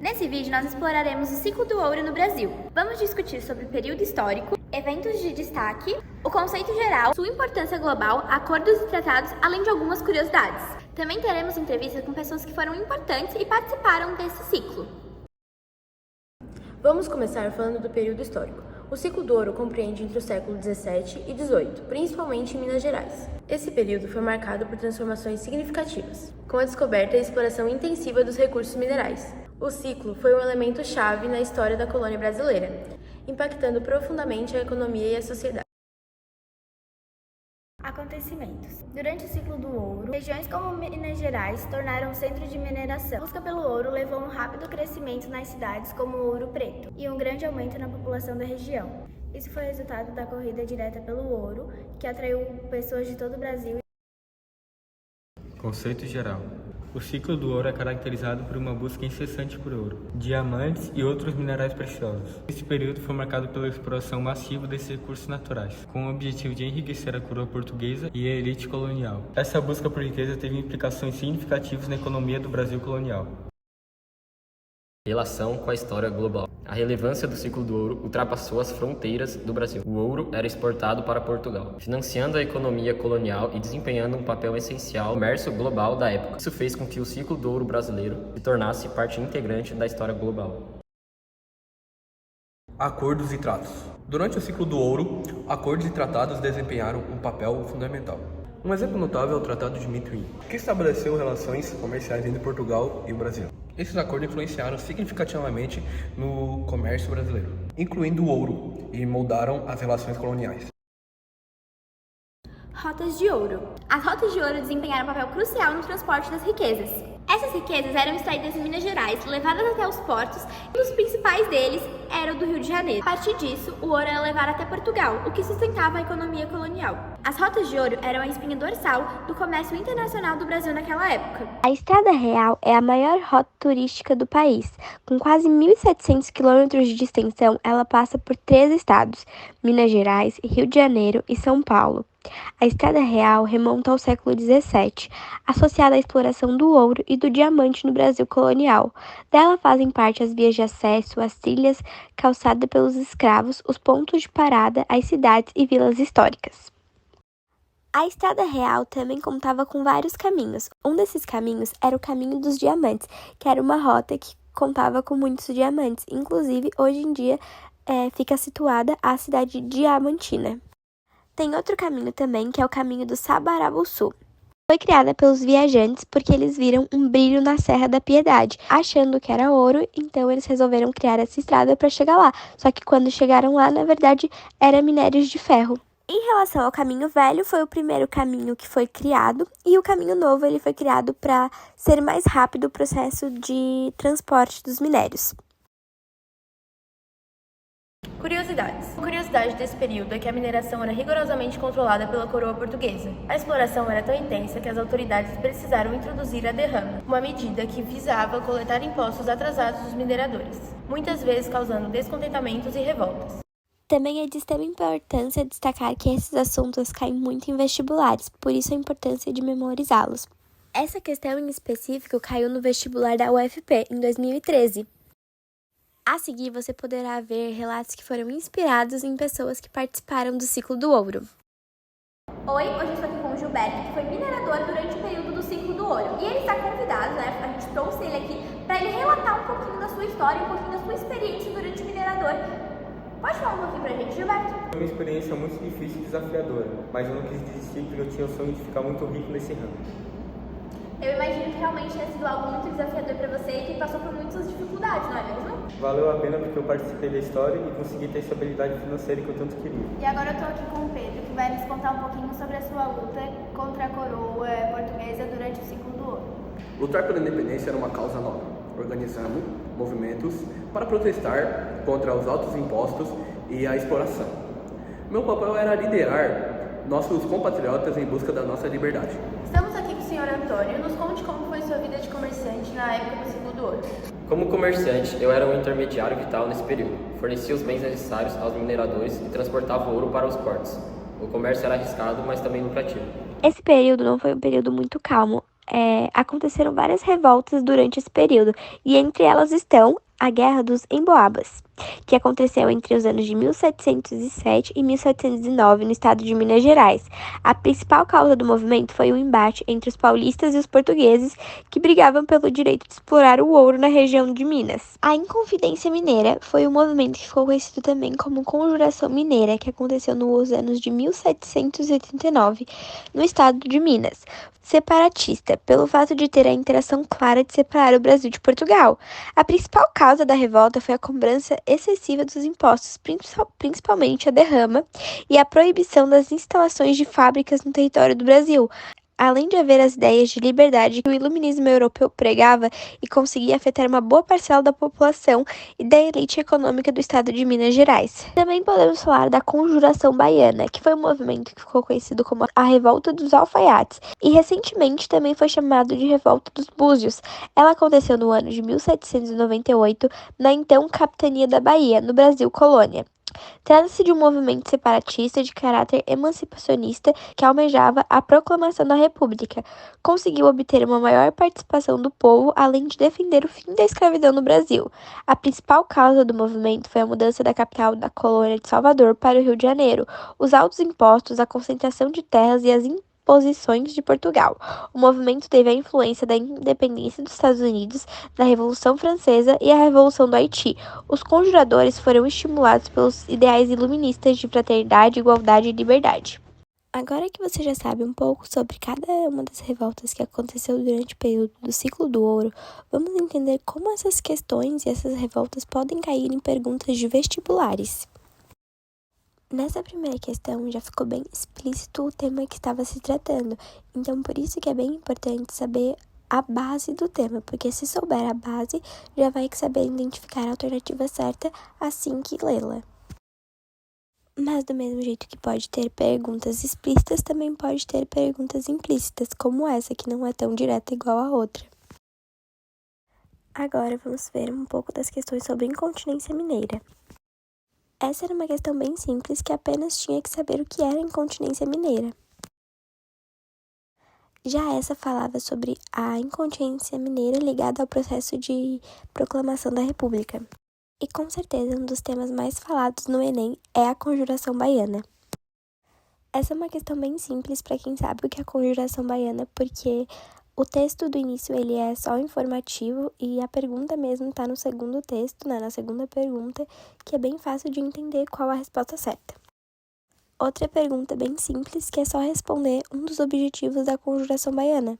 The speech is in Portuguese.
Nesse vídeo, nós exploraremos o ciclo do ouro no Brasil. Vamos discutir sobre o período histórico, eventos de destaque, o conceito geral, sua importância global, acordos e tratados, além de algumas curiosidades. Também teremos entrevistas com pessoas que foram importantes e participaram desse ciclo. Vamos começar falando do período histórico. O ciclo do ouro compreende entre o século XVII e XVIII, principalmente em Minas Gerais. Esse período foi marcado por transformações significativas, com a descoberta e exploração intensiva dos recursos minerais. O ciclo foi um elemento-chave na história da colônia brasileira, impactando profundamente a economia e a sociedade. Acontecimentos. Durante o ciclo do ouro, regiões como Minas Gerais se tornaram centro de mineração. A busca pelo ouro levou a um rápido crescimento nas cidades como Ouro Preto e um grande aumento na população da região. Isso foi resultado da corrida direta pelo ouro, que atraiu pessoas de todo o Brasil. Conceito geral. O ciclo do ouro é caracterizado por uma busca incessante por ouro, diamantes e outros minerais preciosos. Este período foi marcado pela exploração massiva desses recursos naturais, com o objetivo de enriquecer a coroa portuguesa e a elite colonial. Essa busca por riqueza teve implicações significativas na economia do Brasil colonial. Relação com a história global. A relevância do ciclo do ouro ultrapassou as fronteiras do Brasil. O ouro era exportado para Portugal, financiando a economia colonial e desempenhando um papel essencial no comércio global da época. Isso fez com que o ciclo do ouro brasileiro se tornasse parte integrante da história global. Acordos e tratos. Durante o ciclo do ouro, acordos e tratados desempenharam um papel fundamental. Um exemplo notável é o Tratado de Mitwin, que estabeleceu relações comerciais entre Portugal e o Brasil. Esses acordos influenciaram significativamente no comércio brasileiro, incluindo o ouro, e moldaram as relações coloniais. Rotas de ouro. As rotas de ouro desempenharam um papel crucial no transporte das riquezas. Essas riquezas eram extraídas em Minas Gerais, levadas até os portos, e um dos principais deles era o do Rio de Janeiro. A partir disso, o ouro era levado até Portugal, o que sustentava a economia colonial. As rotas de ouro eram a espinha dorsal do comércio internacional do Brasil naquela época. A Estrada Real é a maior rota turística do país. Com quase 1.700 quilômetros de extensão, ela passa por 3 estados: Minas Gerais, Rio de Janeiro e São Paulo. A Estrada Real remonta ao século XVII, associada à exploração do ouro e do diamante no Brasil colonial. Dela fazem parte as vias de acesso, as trilhas calçadas pelos escravos, os pontos de parada, as cidades e vilas históricas. A Estrada Real também contava com vários caminhos. Um desses caminhos era o Caminho dos Diamantes, que era uma rota que contava com muitos diamantes. Inclusive, hoje em dia, fica situada a cidade Diamantina. Tem outro caminho também, que é o Caminho do Sabarabuçu. Foi criada pelos viajantes porque eles viram um brilho na Serra da Piedade, achando que era ouro, então eles resolveram criar essa estrada para chegar lá. Só que quando chegaram lá, na verdade, era minérios de ferro. Em relação ao Caminho Velho, foi o primeiro caminho que foi criado, e o Caminho Novo ele foi criado para ser mais rápido o processo de transporte dos minérios. Curiosidades. A curiosidade desse período é que a mineração era rigorosamente controlada pela coroa portuguesa. A exploração era tão intensa que as autoridades precisaram introduzir a derrama, uma medida que visava coletar impostos atrasados dos mineradores, muitas vezes causando descontentamentos e revoltas. Também é de extrema importância destacar que esses assuntos caem muito em vestibulares, por isso a importância de memorizá-los. Essa questão em específico caiu no vestibular da UFP em 2013. A seguir, você poderá ver relatos que foram inspirados em pessoas que participaram do ciclo do ouro. Oi, hoje eu estou aqui com o Gilberto, que foi minerador durante o período do ciclo do ouro. E ele está convidado, a gente trouxe ele aqui para ele relatar um pouquinho da sua história, um pouquinho da sua experiência durante o minerador. Pode falar um pouquinho pra gente, Gilberto? Foi uma experiência muito difícil e desafiadora, mas eu não quis desistir porque eu tinha o sonho de ficar muito rico nesse ramo. Eu imagino que realmente tenha sido algo muito desafiador para você e que passou por muitas dificuldades, não é mesmo? Valeu a pena porque eu participei da história e consegui ter essa habilidade financeira que eu tanto queria. E agora eu tô aqui com o Pedro, que vai nos contar um pouquinho sobre a sua luta contra a coroa portuguesa durante o ciclo do ouro. Lutar pela independência era uma causa nobre, organizando movimentos para protestar contra os altos impostos e a exploração. Meu papel era liderar nossos compatriotas em busca da nossa liberdade. Estamos aqui com o Sr. Antônio. Nos conte como foi sua vida de comerciante na época do ciclo do ouro. Como comerciante, eu era um intermediário vital nesse período. Fornecia os bens necessários aos mineradores e transportava o ouro para os portos. O comércio era arriscado, mas também lucrativo. Esse período não foi um período muito calmo. aconteceram várias revoltas durante esse período, e entre elas estão a Guerra dos Emboabas, que aconteceu entre os anos de 1707 e 1709 no estado de Minas Gerais. A principal causa do movimento foi o embate entre os paulistas e os portugueses, que brigavam pelo direito de explorar o ouro na região de Minas. A Inconfidência Mineira foi um movimento que ficou conhecido também como Conjuração Mineira, que aconteceu nos anos de 1789 no estado de Minas. Separatista, pelo fato de ter a intenção clara de separar o Brasil de Portugal. A principal causa da revolta foi a cobrança excessiva dos impostos, principalmente a derrama, e a proibição das instalações de fábricas no território do Brasil, além de haver as ideias de liberdade que o iluminismo europeu pregava e conseguia afetar uma boa parcela da população e da elite econômica do estado de Minas Gerais. Também podemos falar da Conjuração Baiana, que foi um movimento que ficou conhecido como a Revolta dos Alfaiates, e recentemente também foi chamado de Revolta dos Búzios. Ela aconteceu no ano de 1798, na então Capitania da Bahia, no Brasil colônia. Trata-se de um movimento separatista de caráter emancipacionista que almejava a proclamação da República. Conseguiu obter uma maior participação do povo, além de defender o fim da escravidão no Brasil. A principal causa do movimento foi a mudança da capital da colônia de Salvador para o Rio de Janeiro, os altos impostos, a concentração de terras e as imposições de Portugal. O movimento teve a influência da independência dos Estados Unidos, da Revolução Francesa e a Revolução do Haiti. Os conjuradores foram estimulados pelos ideais iluministas de fraternidade, igualdade e liberdade. Agora que você já sabe um pouco sobre cada uma das revoltas que aconteceu durante o período do Ciclo do Ouro, vamos entender como essas questões e essas revoltas podem cair em perguntas de vestibulares. Nessa primeira questão já ficou bem explícito o tema que estava se tratando, então por isso que é bem importante saber a base do tema, porque se souber a base, já vai saber identificar a alternativa certa assim que lê-la. Mas do mesmo jeito que pode ter perguntas explícitas, também pode ter perguntas implícitas, como essa, que não é tão direta igual a outra. Agora vamos ver um pouco das questões sobre incontinência mineira. Essa era uma questão bem simples que apenas tinha que saber o que era incontinência mineira. Já essa falava sobre a incontinência mineira ligada ao processo de proclamação da República. E com certeza um dos temas mais falados no Enem é a Conjuração Baiana. Essa é uma questão bem simples para quem sabe o que é a Conjuração Baiana, porque o texto do início ele é só informativo e a pergunta mesmo está no segundo texto, né, na segunda pergunta, que é bem fácil de entender qual a resposta certa. Outra pergunta bem simples que é só responder um dos objetivos da Conjuração Baiana.